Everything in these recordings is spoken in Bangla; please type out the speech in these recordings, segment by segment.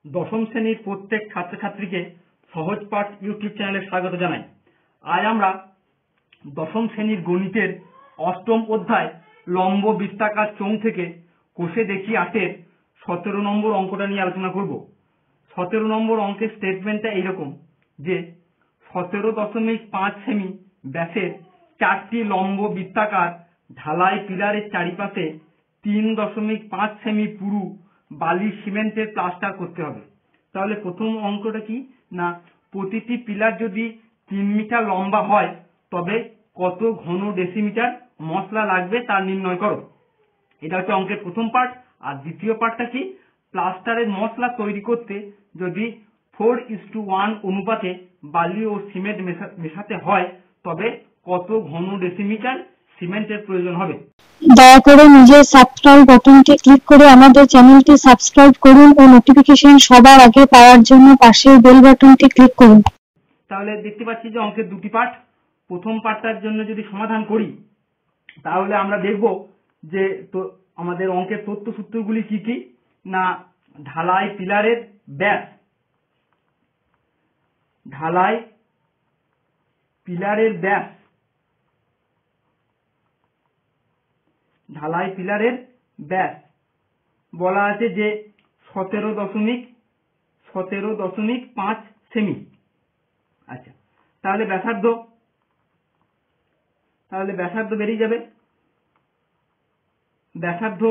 দশম শ্রেণীর প্রত্যেক ছাত্রছাত্রীকে সহজ পাঠ ইউটিউব চ্যানেলে স্বাগত জানাই। আজ আমরা দশম শ্রেণীর গণিতের অষ্টম অধ্যায় লম্ব বৃত্তাকার চোঙ থেকে কোষে দেখি 8-এর 17 নম্বর অঙ্কটা নিয়ে আলোচনা করব। 17 নম্বর অঙ্কের স্টেটমেন্টটা এইরকম যে 17.5 সেমি ব্যাসের 4টি লম্ব বৃত্তাকার ঢালাই পিলারের চারিপাশে 3.5 সেমি পুরু বালির সিমেন্টের প্লাস্টার করতে হবে। তাহলে প্রথম অঙ্কটা কি না, প্রতিটি পিলার যদি 3 মিটার লম্বা হয় তবে কত ঘন ডেসিমিটার মশলা লাগবে তা নির্ণয় করো। এটা হচ্ছে অঙ্কের প্রথম পার্ট। আর দ্বিতীয় পার্টটা কি, প্লাস্টারের মশলা তৈরি করতে যদি 4:1 অনুপাতে বালি ও সিমেন্ট মেশাতে হয় তবে কত ঘন ডেসিমিটার সিমেন্টের প্রয়োজন হবে। দয়া করে নিজের সাবস্ক্রাইব বাটনটি ক্লিক করে আমাদের চ্যানেলটি সাবস্ক্রাইব করুন ও নোটিফিকেশন সবার আগে পাওয়ার জন্য পাশের বেল বাটনটি ক্লিক করুন। তাহলে দেখতে পাচ্ছি যে অঙ্কের দুটি পার্ট। প্রথম পার্টটার জন্য যদি সমাধান করি তাহলে আমরা দেখব যে তো আমাদের অঙ্কের তথ্য সূত্রগুলি কি কি না, ঢালাই পিলারের ব্যাস, ঢালাই পিলারের ব্যাস, ঢালাই পিলারের ব্যাস বলা আছে যে 17.5 সেমি। আচ্ছা, তাহলে ব্যাসার্ধ বেরিয়ে যাবে। ব্যাসার্ধ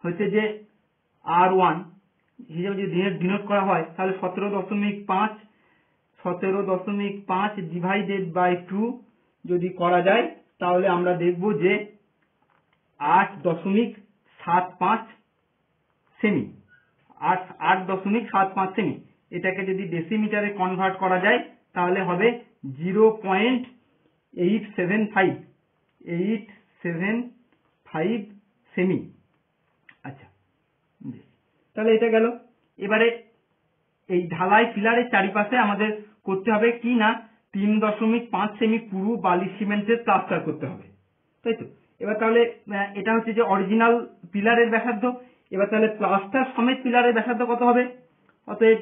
হচ্ছে যে R1 হিসেবে যদি ডিনোট করা হয় তাহলে 17.5 ডিভাইডেড বাই 2 যদি করা যায় তাহলে আমরা দেখব যে 8.75 সেমি। 8.75 সেমি। এটাকে যদি ডেসিমিটারে কনভার্ট করা যায় তাহলে হবে 0.875 সেমি। আচ্ছা, তাহলে এটা গেল। এবারে এই ঢালাই পিলারের চারিপাশে আমাদের করতে হবে কি না, 3.5 সেমি পুরু বালি সিমেন্টের প্লাস্টার করতে হবে, তাই তো। এবার তাহলে এটা হচ্ছে যে অরিজিনাল পিলারের ব্যাসার্ধ। এবার তাহলে প্লাস্টার সমেত পিলারের ব্যাসার্ধ কত হবে? অতএব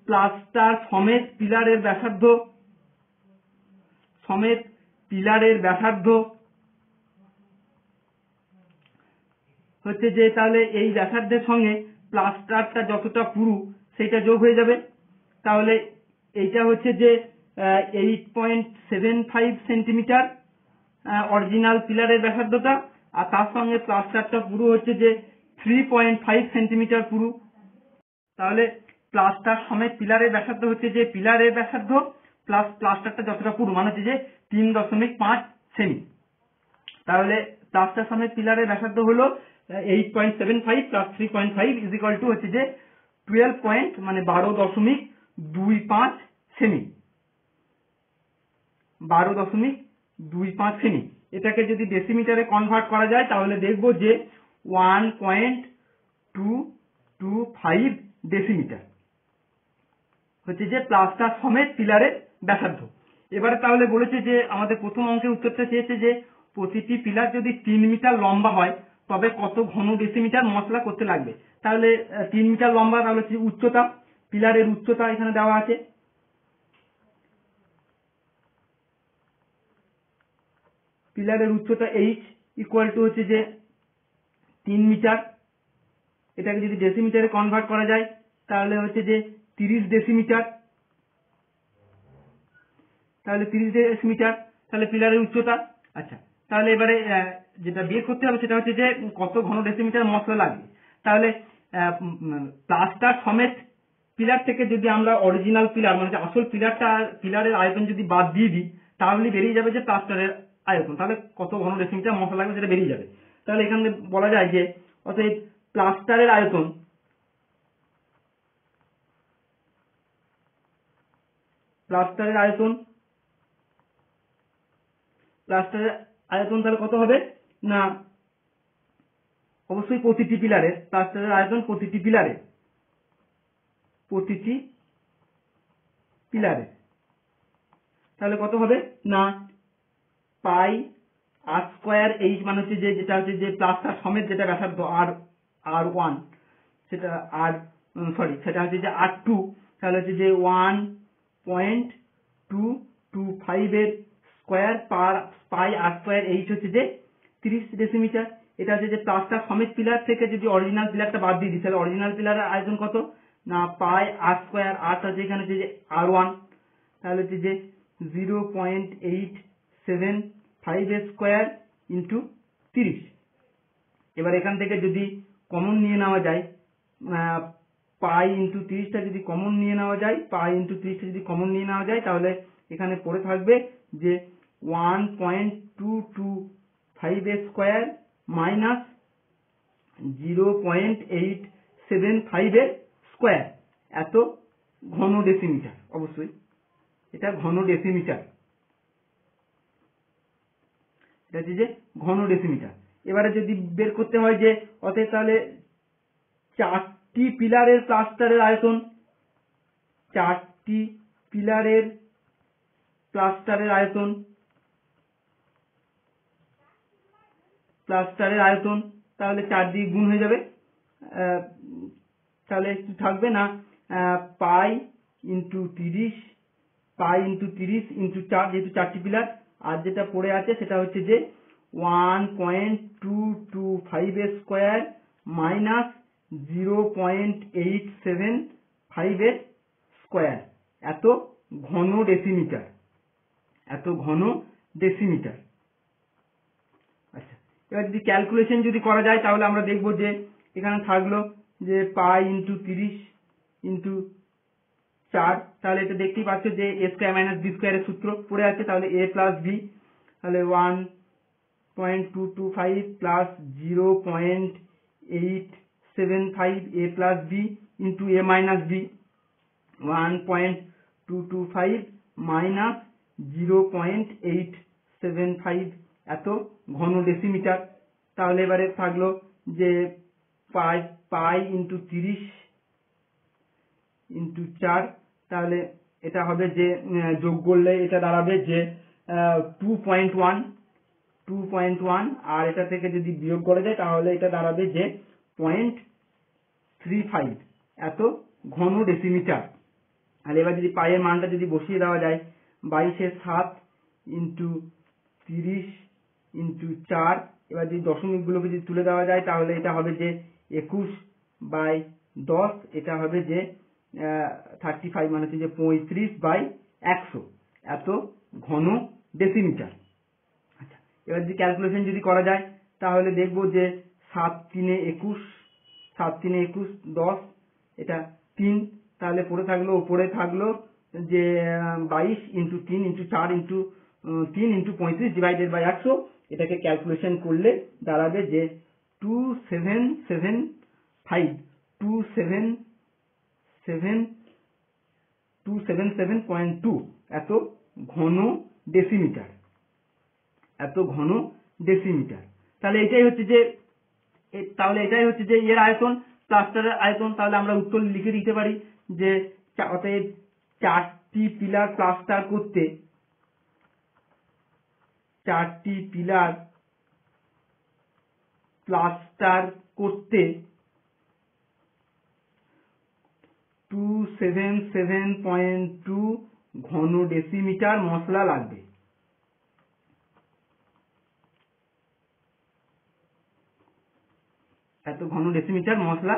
প্লাস্টার সমেত পিলারের ব্যাসার্ধ হচ্ছে যে তাহলে এই ব্যাসার্ধের সঙ্গে প্লাস্টারটা যতটা পুরু সেটা যোগ হয়ে যাবে। তাহলে এইটা হচ্ছে যে 8.75 সেন্টিমিটার অরিজিনাল পিলারের ব্যাসার্ধটা, আর তার সঙ্গে প্লাস্টারটা পুরু হচ্ছে যে 3.5 সেন্টিমিটার পুরু। তাহলে প্লাস্টার সমেত পিলারের ব্যাসার্ধ হচ্ছে যে পিলারের ব্যাসার্ধ প্লাস প্লাস্টারটা যতটা পুরু, মানে হচ্ছে যে 3.5 সেমি। তাহলে প্লাস্টার সমেত পিলারের ব্যাসার্ধ হলো 8.75 প্লাস 3.5 ইজ ইকুয়াল টু হচ্ছে যে 12.25 সেমি। 12.25 সেমি। এটাকে যদি ডেসিমিটারে কনভার্ট করা যায় তাহলে দেখব যে 1.225 ডেসিমিটার হচ্ছে যে প্লাস্টার সমেত পিলারের ব্যাসার্ধ। এবারে তাহলে বলেছে যে আমাদের প্রথম অঙ্কের উত্তরটা চেয়েছে যে প্রতিটি পিলার যদি 3 মিটার লম্বা হয় তবে কত ঘন ডেসিমিটার মশলা করতে লাগবে। তাহলে 3 মিটার লম্বা, তাহলে উচ্চতা, পিলারের উচ্চতা এখানে দেওয়া আছে। পিলারের উচ্চতা h ইকুয়াল টু হচ্ছে যে 3 মিটার। এটাকে যদি ডেসিমিটারে কনভার্ট করা যায় তাহলে হচ্ছে যে 30 ডেসিমিটার। তাহলে 30 ডেসিমিটার তাহলে পিলারের উচ্চতা। আচ্ছা, তাহলে এবারে যেটা বের করতে হবে সেটা হচ্ছে যে কত ঘন ডেসিমিটার মশলা লাগবে। তাহলে প্লাস্টার সমেত পিলার থেকে যদি আমরা অরিজিনাল পিলার মানে আসল পিলারের আয়তন যদি বাদ দিয়ে দিই তাহলে বেরিয়ে যাবে যে প্লাস্টারের আয়তন, তাহলে কত ঘন ডেসিমিটার মশলা লাগবে সেটা বেরিয়ে যাবে। তাহলে এখানে বলা যায় যে অতএব প্লাস্টারের আয়তন তাহলে কত হবে না, অবশ্যই প্রতিটি পিলারের প্লাস্টারের আয়তন প্রতিটি পিলারে তাহলে কত হবে না পাই r স্কয়ার h, মানে হচ্ছে যে যেটা হচ্ছে যে প্লাস্টার সমেত যেটা ব্যাসার্ধ R1, সেটা সেটা হচ্ছে যে R2, তাহলে হচ্ছে যে 1.225 এর স্কোয়ার পাই আর স্কোয়ার এইচ হচ্ছে যে 30 ডেসিমিটার। এটা হচ্ছে যে প্লাস্টার সমেত পিলার থেকে যদি অরিজিনাল পিলারটা বাদ দিয়ে দিই তাহলে অরিজিনাল পিলারের আয়তন কত না পাই আর স্কোয়ার, আর হচ্ছে এখানে হচ্ছে যে R1, তাহলে হচ্ছে যে 0.875 এর স্কোয়ার ইন্টু 30। এবার এখান থেকে যদি কমন নিয়ে নেওয়া যায় পাই ইন্টু 30টা যদি কমন নিয়ে নেওয়া যায় তাহলে এখানে পড়ে থাকবে যে 1.225 এর স্কোয়ার মাইনাস 0.875 এর স্কোয়ার, এত ঘন ডেসিমিটার। অবশ্যই এটা ঘন ডেসিমিটার, এটা হচ্ছে যে ঘন ডেসিমিটার। এবারে যদি বের করতে হয় যে অতএব তাহলে 4টি পিলারের প্লাস্টারের আয়তন, 4টি পিলারের প্লাস্টারের আয়তন তাহলে 4 দিয়ে গুণ হয়ে যাবে, তাহলে কি থাকবে না পাই ইন্টু 30 ইন্টু 4, যেহেতু 4টি পিলার, আর যেটা পড়ে আছে সেটা হচ্ছে যে 1.225 এর স্কোয়ার মাইনাস 0.875 এর স্কোয়ার, এত ঘন ডেসিমিটার। আচ্ছা, এবার যদি ক্যালকুলেশন যদি করা যায় তাহলে আমরা দেখব যে এখানে থাকলো যে পাই ইন্টু 30 ইন্টু 4, তাহলে এটা দেখতেই পাচ্ছ যে a স্কোয়ার মাইনাস বি স্কোয়ারের সূত্র পড়ে আছে, তাহলে a প্লাস বি, তাহলে 1.225 plus 0.875 a plus B into a minus B, 1.225 minus 0.875, এত ঘন ডেসিমিটার। তাহলে এবারে থাকলো যে পাই ইন্টু 30 ইন্টু 4, তাহলে এটা হবে যে যোগ করলে এটা দাঁড়াবে যে 2.1, আর এটা থেকে যদি বিয়োগ করা যায় তাহলে এটা দাঁড়াবে যে 0.35, এত ঘন ডেসিমিটার। আর এবার যদি পাইয়ের মানটা যদি বসিয়ে দেওয়া যায় 22/7 ইন্টু 30 ইন্টু 4, এবার যদি দশমিকগুলোকে যদি তুলে দেওয়া যায় তাহলে এটা হবে যে 21/10, এটা হবে যে 35, মানে হচ্ছে যে 35/100, এত ঘন ডেসিমিটার। আচ্ছা, এবার যদি ক্যালকুলেশন যদি করা যায় তাহলে দেখব যে 7×3=21, 10, এটা 3, তাহলে উপরে থাকলো যে 22 into 3 into 4 into 3 into 35 divided by 100, এটাকে ক্যালকুলেশন করলে দাঁড়াবে যে 277.2, এত ঘন ডেসিমিটার। তাহলে এটাই হচ্ছে যে এর আয়তন, প্লাস্টারের আয়তন। তাহলে আমরা উত্তর লিখে দিতে পারি যে অতএব 4টি পিলার প্লাস্টার করতে 277.2 ঘন ডেসিমিটার মশলা লাগবে। এত ঘন ডেসিমিটার মশলা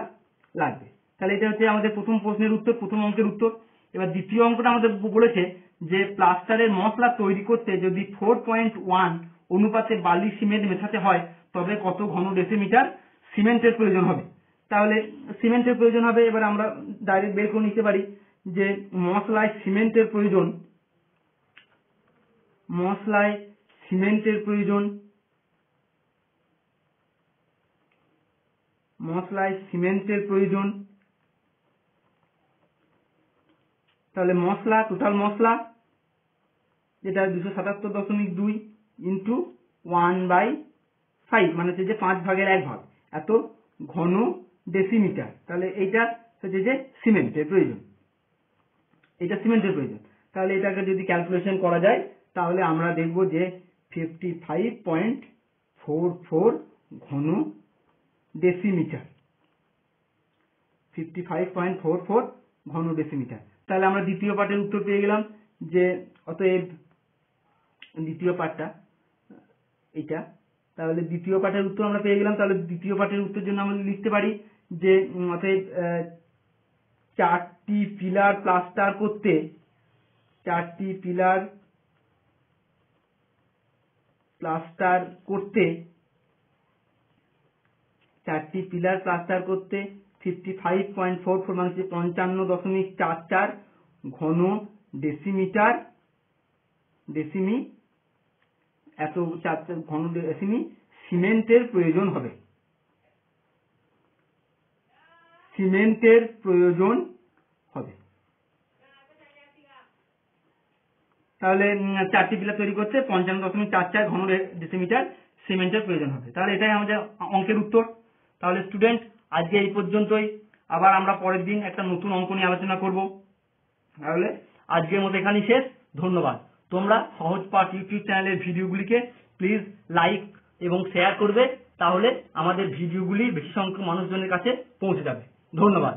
লাগবে। তাহলে এটা হচ্ছে আমাদের প্রথম প্রশ্নের উত্তর, প্রথম অঙ্কের উত্তর। এবার দ্বিতীয় অঙ্কটা আমাদের বলেছে যে প্লাস্টারের মশলা তৈরি করতে যদি 4.1 অনুপাতে বালি সিমেন্ট মেশাতে হয় তবে কত ঘন ডেসিমিটার সিমেন্টের প্রয়োজন হবে। তাহলে সিমেন্টের প্রয়োজন হবে, এবার আমরা ডাইরেক্ট বের করে নিতে পারি যে মশলায় সিমেন্টের প্রয়োজন, তাহলে টোটাল মশলা যেটা 277.2 ইন্টু 1/5, মানে হচ্ছে যে 5/1 এত ঘন ডেসিমিটার। তাহলে এইটা হচ্ছে যে সিমেন্টের প্রয়োজন, তাহলে এটাকে যদি ক্যালকুলেশন করা যায় তাহলে আমরা দেখব যে 55.44 ঘন ডেসিমিটার। 55.44 ঘন ডেসিমিটার। তাহলে আমরা দ্বিতীয় পার্টের উত্তর পেয়ে গেলাম যে অতএব দ্বিতীয় পার্টটা এটা, তাহলে দ্বিতীয় পার্টের উত্তর আমরা পেয়ে গেলাম। তাহলে দ্বিতীয় পার্টের উত্তর জন্য আমরা লিখতে পারি যে অতএব 4টি পিলার প্লাস্টার করতে 4টি পিলার প্লাস্টার করতে 55.44 মানে 55.44 ঘন ডেসিমিটার এত ঘন ডেসিমি সিমেন্টের প্রয়োজন হবে। তাহলে 4টি পিলার তৈরি করতে 55.44 ঘন ডেসিমিটার সিমেন্টের প্রয়োজন হবে। তাহলে এটাই আমাদের অঙ্কের উত্তর। তাহলে স্টুডেন্ট আজকে এই পর্যন্তই, আবার আমরা পরের দিন একটা নতুন অঙ্ক নিয়ে আলোচনা করব। তাহলে আজকের মতো এখানেই শেষ। ধন্যবাদ। তোমরা সহজ পাঠ ইউটিউব চ্যানেলের ভিডিওগুলিকে প্লিজ লাইক এবং শেয়ার করবে, তাহলে আমাদের ভিডিওগুলি বেশি সংখ্যক মানুষজনের কাছে পৌঁছে যাবে। ধন্যবাদ।